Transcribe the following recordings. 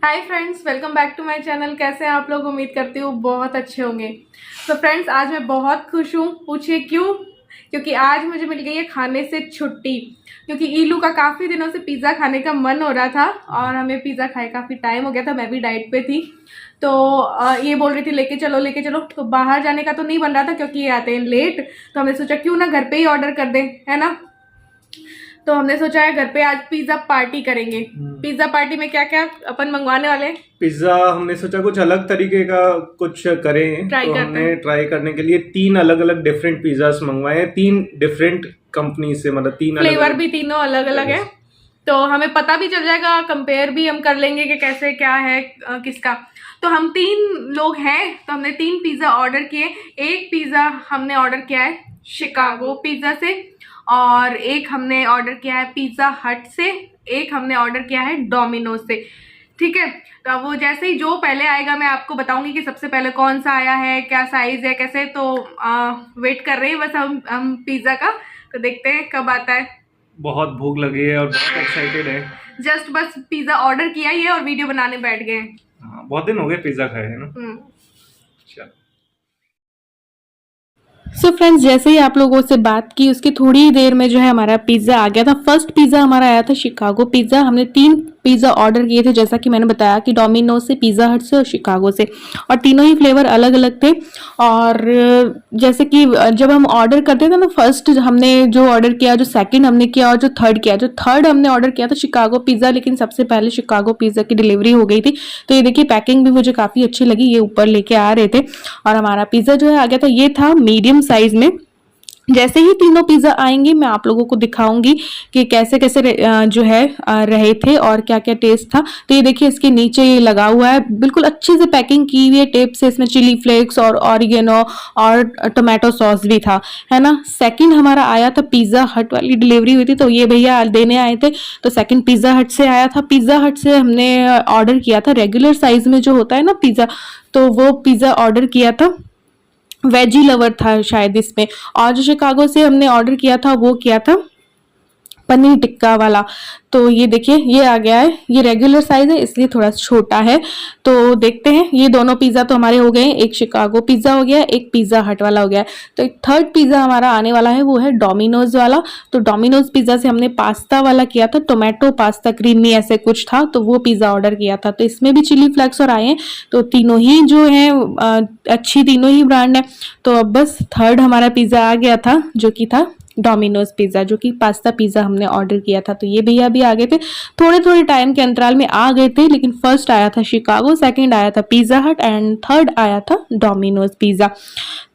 Hi friends, welcome back to my channel. कैसे हैं आप लोग? उम्मीद करती हूँ बहुत अच्छे होंगे। तो फ्रेंड्स, आज मैं बहुत खुश हूँ। पूछिए क्यों? क्योंकि आज मुझे मिल गई है खाने से छुट्टी। क्योंकि ईलू का काफ़ी दिनों से पिज़्ज़ा खाने का मन हो रहा था और हमें पिज़्ज़ा खाए काफ़ी टाइम हो गया था। मैं भी डाइट पे थी, तो ये बोल रही थी लेके चलो लेके चलो। तो बाहर जाने का तो नहीं बन रहा था क्योंकि ये आते हैं लेट, तो हमने सोचा क्यों ना घर पे ही ऑर्डर कर दें, है ना। तो हमने सोचा है घर पे आज पिज्जा पार्टी करेंगे। पिज्जा पार्टी में क्या क्या अपन मंगवाने वाले हैं? पिज्जा हमने सोचा कुछ अलग तरीके का कुछ करें, तो हमने ट्राई करने के लिए 3 अलग अलग डिफरेंट पिज्जास मंगवाए हैं, 3 डिफरेंट कंपनी से, मतलब 3 अलग फ्लेवर भी तीनों अलग अलग है। तो हमें पता भी चल जाएगा, कंपेयर भी हम कर लेंगे कि कैसे क्या है किसका। तो हम 3 लोग हैं, तो हमने 3 पिज्ज़ा ऑर्डर किए। एक पिज़्ज़ा हमने ऑर्डर किया है शिकागो पिज़्ज़ा से, और एक हमने ऑर्डर किया है पिज़्ज़ा हट से, एक हमने ऑर्डर किया है डोमिनोज से। ठीक है, तो अब वो जैसे ही जो पहले आएगा मैं आपको बताऊंगी कि सबसे पहले कौन सा आया है, क्या साइज़ है, कैसे। तो वेट कर रहे हैं बस हम पिज़्ज़ा का। तो देखते हैं कब आता है। बहुत भूख लगी है और बहुत एक्साइटेड है। जस्ट बस पिज़्ज़ा ऑर्डर किया ही है और वीडियो बनाने बैठ गए हैं। हाँ, बहुत दिन हो गए पिज्जा खाए है ना। चल। सो फ्रेंड्स, जैसे ही आप लोगों से बात की उसकी थोड़ी ही देर में जो है हमारा पिज़्ज़ा आ गया था। फर्स्ट पिज़्ज़ा हमारा आया था शिकागो पिज़्ज़ा। हमने 3 पिज़्ज़ा ऑर्डर किए थे, जैसा कि मैंने बताया कि डोमिनोज से, पिज़्ज़ा हट से और शिकागो से, और तीनों ही फ्लेवर अलग अलग थे। और जैसे कि जब हम ऑर्डर करते थे ना, फर्स्ट हमने जो ऑर्डर किया, जो सेकंड हमने किया और जो थर्ड किया, जो थर्ड हमने ऑर्डर किया था शिकागो पिज़्ज़ा, लेकिन सबसे पहले शिकागो पिज़्ज़ा की डिलीवरी हो गई थी। तो ये देखिए, पैकिंग भी मुझे काफ़ी अच्छी लगी, ये ऊपर लेके आ रहे थे। और हमारा पिज़्ज़ा जो है आ गया था, ये था मीडियम साइज में। जैसे ही तीनों पिज़्ज़ा आएंगे मैं आप लोगों को दिखाऊंगी कि कैसे कैसे जो है रहे थे और क्या क्या टेस्ट था। तो ये देखिए, इसके नीचे ये लगा हुआ है, बिल्कुल अच्छे से पैकिंग की हुई है टेप से। इसमें चिली फ्लेक्स और ऑरिगेनो और टोमेटो सॉस भी था, है ना। सेकंड हमारा आया था, पिज़्ज़ा हट वाली डिलीवरी हुई थी, तो ये भैया देने आए थे। तो सेकंड पिज़्ज़ा हट से आया था। पिज़्ज़ा हट से हमने ऑर्डर किया था रेगुलर साइज में जो होता है ना पिज़्ज़ा, तो वो पिज़्ज़ा ऑर्डर किया था। वेजी लवर था शायद इसमें। और जो शिकागो से हमने ऑर्डर किया था वो किया था पनीर टिक्का वाला। तो ये देखिए, ये आ गया है। ये रेगुलर साइज है इसलिए थोड़ा छोटा है। तो देखते हैं, ये दोनों पिज़्ज़ा तो हमारे हो गए। एक शिकागो पिज़्ज़ा हो गया, एक पिज़्ज़ा हट वाला हो गया। तो एक थर्ड पिज़्ज़ा हमारा आने वाला है, वो है डोमिनोज वाला। तो डोमिनोज पिज़्ज़ा से हमने पास्ता वाला किया था, टोमेटो पास्ता क्रीमी ऐसे कुछ था, तो वो पिज़्ज़ा ऑर्डर किया था। तो इसमें भी चिली फ्लेक्स और आए हैं। तो तीनों ही जो है अच्छी, तीनों ही ब्रांड है। तो अब बस थर्ड हमारा पिज़्ज़ा आ गया था, जो कि था डोमिनोज पिज़्ज़ा, जो कि पास्ता पिज़्ज़ा हमने ऑर्डर किया था। तो ये भैया भी आ गए थे, थोड़े थोड़े टाइम के अंतराल में आ गए थे। लेकिन फर्स्ट आया था शिकागो, सेकंड आया था पिज़्ज़ा हट एंड थर्ड आया था डोमिनोज पिज़्ज़ा।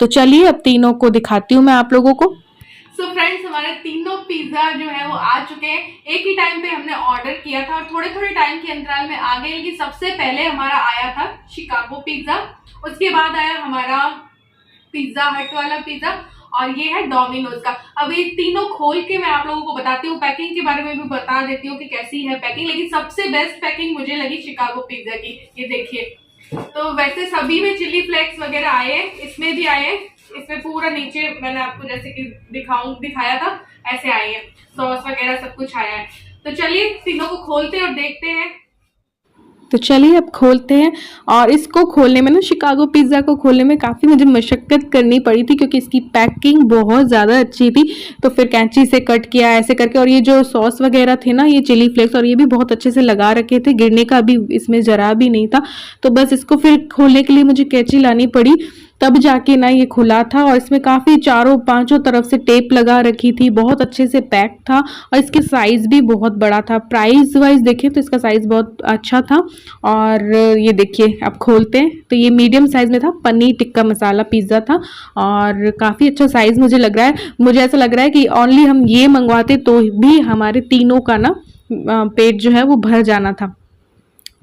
तो चलिए अब तीनों को दिखाती हूँ मैं आप लोगों को। सो फ्रेंड्स, हमारे तीनों पिज़्ज़ा जो है वो आ चुके हैं। एक ही टाइम पे हमने ऑर्डर किया था और थोड़े थोड़े टाइम के अंतराल में आ गए। लेकिन सबसे पहले हमारा आया था शिकागो पिज़्ज़ा, उसके बाद आया हमारा पिज़्ज़ा हट वाला पिज़्ज़ा, और ये है डोमिनोज का। अब ये तीनों खोल के मैं आप लोगों को बताती हूँ, पैकिंग के बारे में भी बता देती हूँ कि कैसी है पैकिंग। लेकिन सबसे बेस्ट पैकिंग मुझे लगी शिकागो पिज़्ज़ा की। ये देखिए, तो वैसे सभी में चिली फ्लेक्स वगैरह आए हैं, इसमें भी आए हैं। इसमें पूरा नीचे मैंने आपको जैसे कि दिखाया था, ऐसे आए हैं, सॉस वगैरह सब कुछ आया है। तो चलिए तीनों को खोलते हैं और देखते हैं। तो चलिए अब खोलते हैं। और इसको खोलने में ना, शिकागो पिज़्ज़ा को खोलने में काफ़ी मुझे मशक्क़त करनी पड़ी थी, क्योंकि इसकी पैकिंग बहुत ज़्यादा अच्छी थी। तो फिर कैंची से कट किया ऐसे करके, और ये जो सॉस वगैरह थे ना, ये चिली फ्लेक्स और ये भी बहुत अच्छे से लगा रखे थे, गिरने का भी इसमें ज़रा भी नहीं था। तो बस इसको फिर खोलने के लिए मुझे कैंची लानी पड़ी, तब जाके ना ये खुला था। और इसमें काफ़ी चारों पांचों तरफ से टेप लगा रखी थी, बहुत अच्छे से पैक था। और इसके साइज़ भी बहुत बड़ा था। प्राइस वाइज देखें तो इसका साइज़ बहुत अच्छा था। और ये देखिए, अब खोलते हैं। तो ये मीडियम साइज़ में था, पनीर टिक्का मसाला पिज़्ज़ा था और काफ़ी अच्छा साइज़ मुझे लग रहा है। मुझे ऐसा लग रहा है कि ओनली हम ये मंगवाते तो भी हमारे तीनों का ना पेट जो है वो भर जाना था।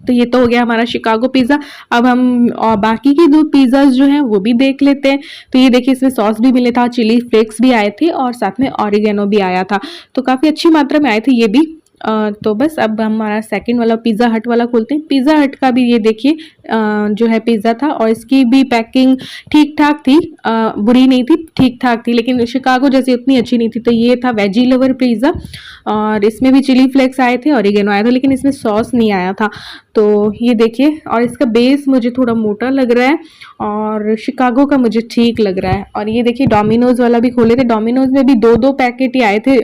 तो ये तो हो गया हमारा शिकागो पिज़्ज़ा। अब हम और बाकी के 2 पिज़्ज़ाज जो हैं वो भी देख लेते हैं। तो ये देखिए, इसमें सॉस भी मिले था, चिली फ्लेक्स भी आए थे और साथ में ऑरिगेनो भी आया था। तो काफ़ी अच्छी मात्रा में आए थे ये भी। तो बस अब हमारा सेकंड वाला पिज़्ज़ा हट वाला खोलते हैं। पिज़्ज़ा हट का भी ये देखिए जो है पिज़्ज़ा था, और इसकी भी पैकिंग ठीक ठाक थी, बुरी नहीं थी, ठीक ठाक थी, लेकिन शिकागो जैसी उतनी अच्छी नहीं थी। तो ये था वेजी लवर पिज़्ज़ा, और इसमें भी चिली फ्लेक्स आए थे, ऑरिगेनो आया था, लेकिन इसमें सॉस नहीं आया था। तो ये देखिए, और इसका बेस मुझे थोड़ा मोटा लग रहा है और शिकागो का मुझे ठीक लग रहा है। और ये देखिए डोमिनोज वाला भी खोले थे, डोमिनोज में भी दो पैकेट ही आए थे,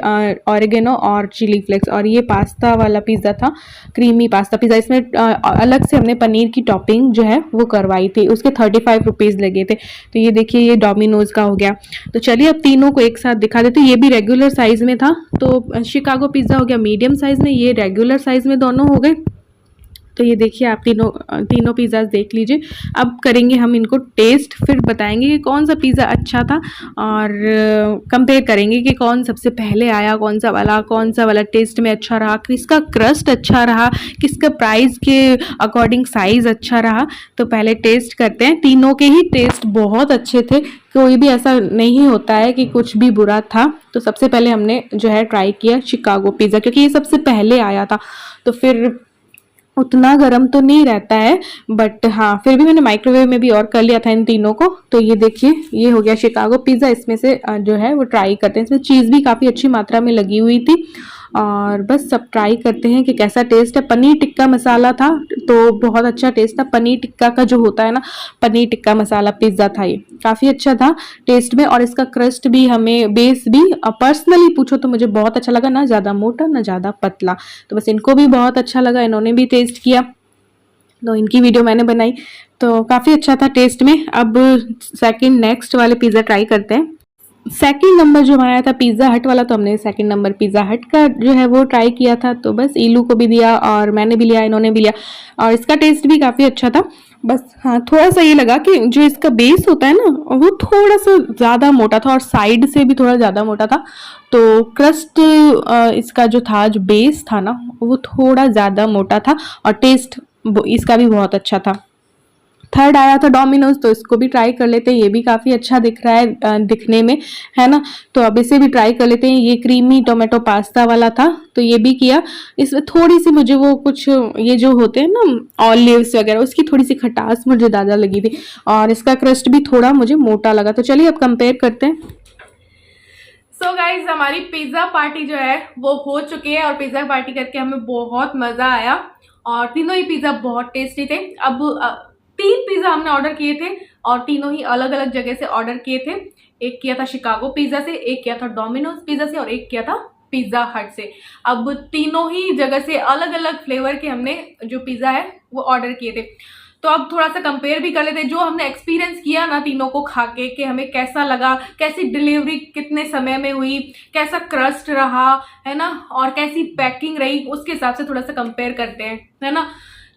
ऑरिगेनो और चिली फ्लेक्स। और ये पास्ता वाला पिज़्ज़ा था, क्रीमी पास्ता पिज़्ज़ा। इसमें अलग से हमने पनीर की टॉपिंग जो है वो करवाई थी, उसके 35 रुपीज़ लगे थे। तो ये देखिए ये डोमिनोज का हो गया। तो चलिए अब तीनों को एक साथ दिखा देते। ये भी रेगुलर साइज में था, तो शिकागो पिज़्ज़ा हो गया मीडियम साइज में, ये रेगुलर साइज में दोनों हो गए। तो ये देखिए आप तीनों पिज़्ज़ा देख लीजिए। अब करेंगे हम इनको टेस्ट, फिर बताएंगे कि कौन सा पिज़्ज़ा अच्छा था, और कंपेयर करेंगे कि कौन सबसे पहले आया, कौन सा वाला टेस्ट में अच्छा रहा, किसका क्रस्ट अच्छा रहा, किसका प्राइस के अकॉर्डिंग साइज़ अच्छा रहा। तो पहले टेस्ट करते हैं। तीनों के ही टेस्ट बहुत अच्छे थे, कोई भी ऐसा नहीं होता है कि कुछ भी बुरा था। तो सबसे पहले हमने जो है ट्राई किया शिकागो पिज़्ज़ा, क्योंकि ये सबसे पहले आया था, तो फिर उतना गर्म तो नहीं रहता है, बट हाँ फिर भी मैंने माइक्रोवेव में भी और कर लिया था इन तीनों को। तो ये देखिए ये हो गया शिकागो पिज़्ज़ा। इसमें से जो है वो ट्राई करते हैं। इसमें चीज़ भी काफ़ी अच्छी मात्रा में लगी हुई थी, और बस सब ट्राई करते हैं कि कैसा टेस्ट है। पनीर टिक्का मसाला था, तो बहुत अच्छा टेस्ट था। पनीर टिक्का का जो होता है ना, पनीर टिक्का मसाला पिज़्ज़ा था, ये काफ़ी अच्छा था टेस्ट में। और इसका क्रस्ट भी, हमें बेस भी पर्सनली पूछो तो मुझे बहुत अच्छा लगा, ना ज़्यादा मोटा ना ज़्यादा पतला। तो बस इनको भी बहुत अच्छा लगा, इन्होंने भी टेस्ट किया, तो इनकी वीडियो मैंने बनाई। तो काफ़ी अच्छा था टेस्ट में। अब सेकंड नेक्स्ट वाले पिज़्ज़ा ट्राई करते हैं। सेकंड नंबर जो हमारा था पिज़्ज़ा हट वाला, तो हमने सेकंड नंबर पिज़्ज़ा हट का जो है वो ट्राई किया था। तो बस ईलू को भी दिया और मैंने भी लिया, इन्होंने भी लिया, और इसका टेस्ट भी काफ़ी अच्छा था। बस हाँ थोड़ा सा ये लगा कि जो इसका बेस होता है ना, वो थोड़ा सा ज़्यादा मोटा था, और साइड से भी थोड़ा ज़्यादा मोटा था। तो क्रस्ट इसका जो था, जो बेस था ना, वो थोड़ा ज़्यादा मोटा था, और टेस्ट इसका भी बहुत अच्छा था। थर्ड आया था डोमिनोज, तो इसको भी ट्राई कर लेते हैं। ये भी काफ़ी अच्छा दिख रहा है दिखने में, है ना। तो अब इसे भी ट्राई कर लेते हैं। ये क्रीमी टोमेटो पास्ता वाला था, तो ये भी किया। इसमें थोड़ी सी मुझे वो कुछ ये जो होते हैं ना ऑलिव्स वगैरह, उसकी थोड़ी सी खटास मुझे ज़्यादा लगी थी, और इसका क्रस्ट भी थोड़ा मुझे मोटा लगा। तो चलिए अब कंपेयर करते हैं। सो गाइज हमारी पिज़्ज़ा पार्टी जो है वो हो चुकी है, और पिज़्ज़ा पार्टी करके हमें बहुत मज़ा आया, और तीनों ही पिज़्ज़ा बहुत टेस्टी थे। अब 3 पिज़्ज़ा हमने ऑर्डर किए थे, और तीनों ही अलग अलग जगह से ऑर्डर किए थे। एक किया था शिकागो पिज़्ज़ा से, एक किया था डोमिनोज पिज़्ज़ा से, और एक किया था पिज़्ज़ा हट से। अब तीनों ही जगह से अलग अलग फ्लेवर के हमने जो पिज़्ज़ा है वो ऑर्डर किए थे। तो अब थोड़ा सा कंपेयर भी कर लेते हैं, जो हमने एक्सपीरियंस किया ना तीनों को खा के, कि हमें कैसा लगा, कैसी डिलीवरी कितने समय में हुई, कैसा क्रस्ट रहा, है ना, और कैसी पैकिंग रही, उसके हिसाब से थोड़ा सा कंपेयर करते हैं, है ना।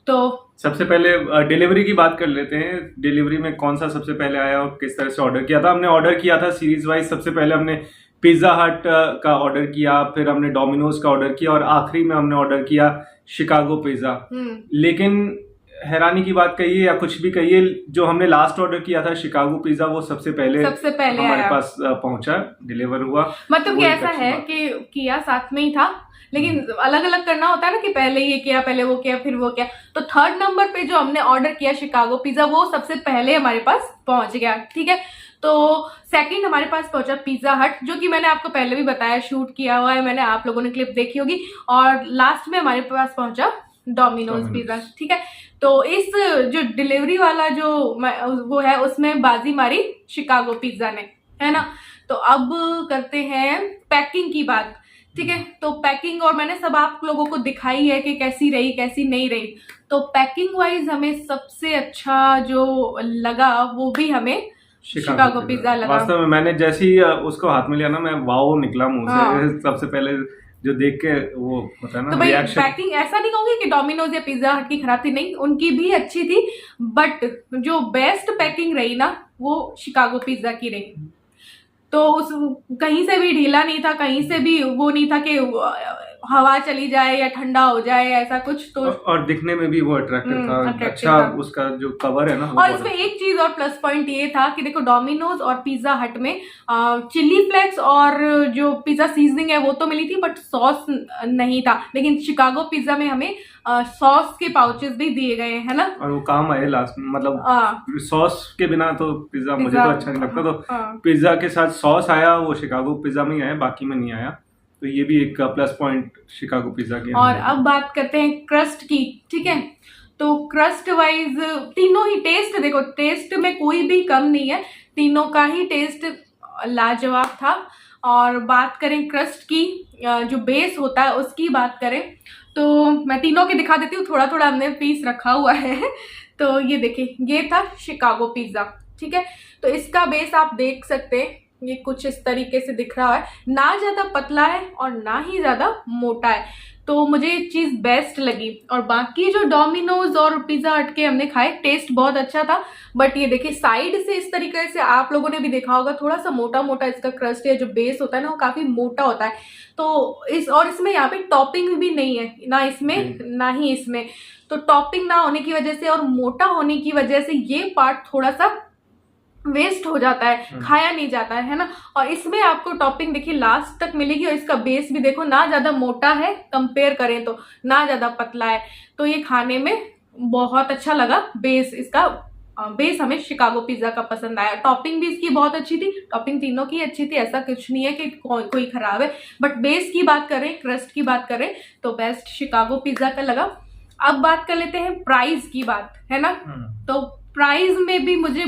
तो सबसे पहले डिलीवरी की बात कर लेते हैं। डिलीवरी में कौन सा सबसे पहले आया और किस तरह से ऑर्डर किया था। हमने ऑर्डर किया था सीरीज वाइज। सबसे पहले हमने पिज़्ज़ा हट का ऑर्डर किया, फिर हमने डोमिनोज का ऑर्डर किया, और आखिरी में हमने ऑर्डर किया शिकागो पिज़्ज़ा। लेकिन हैरानी की बात कहिए या कुछ भी कहिए, जो हमने लास्ट ऑर्डर किया था शिकागो पिज़्ज़ा, वो सबसे पहले हमारे पास पहुंचा, डिलीवर हुआ। मतलब कि ऐसा है कि किया साथ में ही था, लेकिन अलग अलग करना होता है ना, कि पहले ये किया, पहले वो किया, फिर वो किया। तो थर्ड नंबर पे जो हमने ऑर्डर किया शिकागो पिज़्ज़ा, वो सबसे पहले हमारे पास पहुंच गया, ठीक है। तो सेकंड हमारे पास पहुंचा पिज़्ज़ा हट, जो कि मैंने आपको पहले भी बताया, शूट किया हुआ है मैंने, आप लोगों ने क्लिप देखी होगी। और लास्ट में हमारे पास पहुंचा डोमिनोज पिज़्ज़ा, ठीक है। तो इस जो डिलीवरी वाला जो वो है, उसमें बाजी मारी शिकागो पिज़्ज़ा ने, है ना। तो अब करते हैं पैकिंग की बात, ठीक है। तो पैकिंग और मैंने सब आप लोगों को दिखाई है कि कैसी रही कैसी नहीं रही। तो पैकिंग वाइज हमें सबसे अच्छा जो लगा वो भी हमें शिकागो पिज़्ज़ा लगा। वास्तव में मैंने जैसे ही उसको हाथ में लिया ना, मैं वाओ निकला मुंह से। सबसे पहले जो देख के वो होता है ना, तो भाई पैकिंग ऐसा नहीं कहूंगी कि डोमिनोज या पिज़्ज़ा हट की खराब थी, नहीं, उनकी भी अच्छी थी, बट जो बेस्ट पैकिंग रही ना, वो शिकागो पिज़्ज़ा की रही। तो उस कहीं से भी ढीला नहीं था, कहीं से भी वो नहीं था कि हवा चली जाए या ठंडा हो जाए ऐसा कुछ तो। और दिखने में भी वो अट्रैक्टिव था। attractive अच्छा था। उसका जो कवर है ना वो और बहुत इसमें एक चीज और प्लस पॉइंट ये था कि देखो डोमिनोज और पिज्जा हट में चिल्ली फ्लेक्स और जो पिज्जा सीजनिंग है वो तो मिली थी, बट सॉस नहीं था। लेकिन शिकागो पिज्जा में हमें सॉस के पाउचेस भी दिए गए हैं, है ना। और वो काम आए लास्ट में, मतलब हाँ। सॉस के बिना तो पिज्जा मुझे पिज्जा- तो अच्छा नहीं लगता, तो हाँ। पिज्जा के साथ सॉस आया, वो शिकागो पिज्जा में ही आया, बाकी में नहीं आया। तो ये भी एक प्लस पॉइंट शिकागो पिज्जा की। और अब बात करते हैं क्रस्ट की, ठीक है। तो क्रस्ट वाइज तीनों ही टेस्ट, देखो टेस्ट में कोई भी कम नहीं है, तीनों का ही टेस्ट लाजवाब था। और बात करें क्रस्ट की, जो बेस होता है उसकी बात करें तो मैं तीनों के दिखा देती हूँ, थोड़ा थोड़ा हमने पीस रखा हुआ है। तो ये देखिए, ये था शिकागो पिज्जा, ठीक है। तो इसका बेस आप देख सकते हैं, ये कुछ इस तरीके से दिख रहा है, ना ज्यादा पतला है और ना ही ज्यादा मोटा है। तो मुझे ये चीज बेस्ट लगी। और बाकी जो डोमिनोज और पिज्जा हट के हमने खाए, टेस्ट बहुत अच्छा था, बट ये देखिए साइड से इस तरीके से आप लोगों ने भी देखा होगा, थोड़ा सा मोटा मोटा इसका क्रस्ट है, जो बेस होता है ना वो काफी मोटा होता है। तो इसमें यहाँ पे टॉपिंग भी नहीं है, ना इसमें ना ही इसमें। तो टॉपिंग ना होने की वजह से और मोटा होने की वजह से ये पार्ट थोड़ा सा वेस्ट हो जाता है, खाया नहीं जाता है ना। और इसमें आपको टॉपिंग देखिए लास्ट तक मिलेगी, और इसका बेस भी देखो, ना ज्यादा मोटा है कंपेयर करें तो, ना ज्यादा पतला है। तो ये खाने में बहुत अच्छा लगा। इसका बेस हमें शिकागो पिज्जा का पसंद आया। टॉपिंग भी इसकी बहुत अच्छी थी, टॉपिंग तीनों की अच्छी थी, ऐसा कुछ नहीं है कि कोई खराब है। बट बेस की बात करें, क्रस्ट की बात करें तो बेस्ट शिकागो पिज्जा का लगा। अब बात कर लेते हैं प्राइस की बात, है ना। तो प्राइस में भी मुझे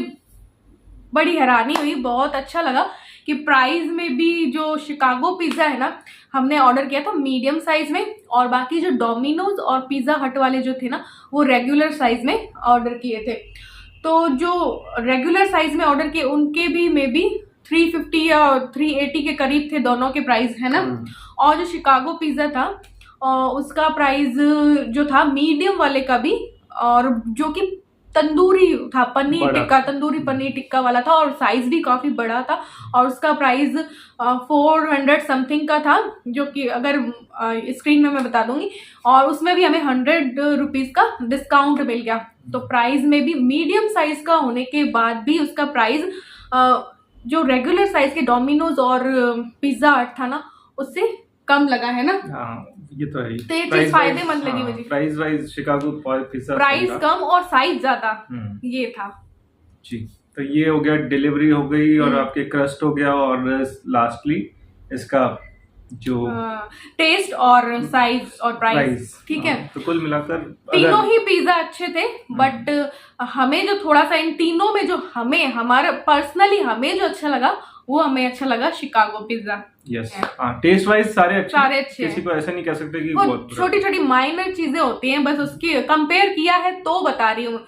बड़ी हैरानी हुई, बहुत अच्छा लगा कि प्राइस में भी जो शिकागो पिज्जा है ना, हमने ऑर्डर किया था मीडियम साइज में, और बाकी जो डोमिनोज और पिज्जा हट वाले जो थे ना वो रेगुलर साइज में ऑर्डर किए थे। तो जो रेगुलर साइज में ऑर्डर किए उनके भी मे बी 350 या 380 के करीब थे दोनों के प्राइस, है ना। और जो शिकागो पिज्जा था उसका प्राइस जो था मीडियम वाले का भी, और जो कि तंदूरी था, पनीर टिक्का, तंदूरी पनीर टिक्का वाला था, और साइज भी काफी बड़ा था, और उसका प्राइस 400 समथिंग का था, जो कि अगर स्क्रीन में मैं बता दूंगी। और उसमें भी हमें 100 रुपीज का डिस्काउंट मिल गया। तो प्राइस में भी मीडियम साइज का होने के बाद भी उसका प्राइस जो रेगुलर साइज के डोमिनोज और पिज्जा हट था ना उससे कम लगा, है ना। हाँ, ये तो है ही। तो ये चीज फायदेमंद लगी मुझे। Price wise Chicago pizza price कम और साइज ज्यादा, ये था जी। तो ये हो गया, डिलीवरी हो गई और आपके क्रस्ट हो गया, और लास्टली इसका जो टेस्ट और साइज और प्राइस, ठीक है। तो कुल मिलाकर तीनों ही पिज्जा अच्छे थे, बट हमें जो थोड़ा सा इन तीनों में जो हमारा पर्सनली हमें जो अच्छा लगा वो हमें अच्छा लगा Chicago pizza. Yes, taste wise सारे अच्छे किसी हैं। को ऐसा नहीं कह सकते कि वो बहुत छोटी छोटी माइनर चीजें होती हैं, बस उसकी कंपेयर किया है तो बता रही हूँ।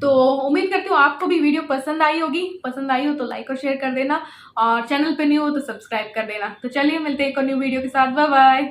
तो उम्मीद करती हूँ आपको भी वीडियो पसंद आई होगी। पसंद आई हो तो लाइक और शेयर कर देना, और चैनल पे न्यू हो तो सब्सक्राइब कर देना। तो चलिए मिलते हैं एक और न्यू वीडियो के साथ। Bye bye.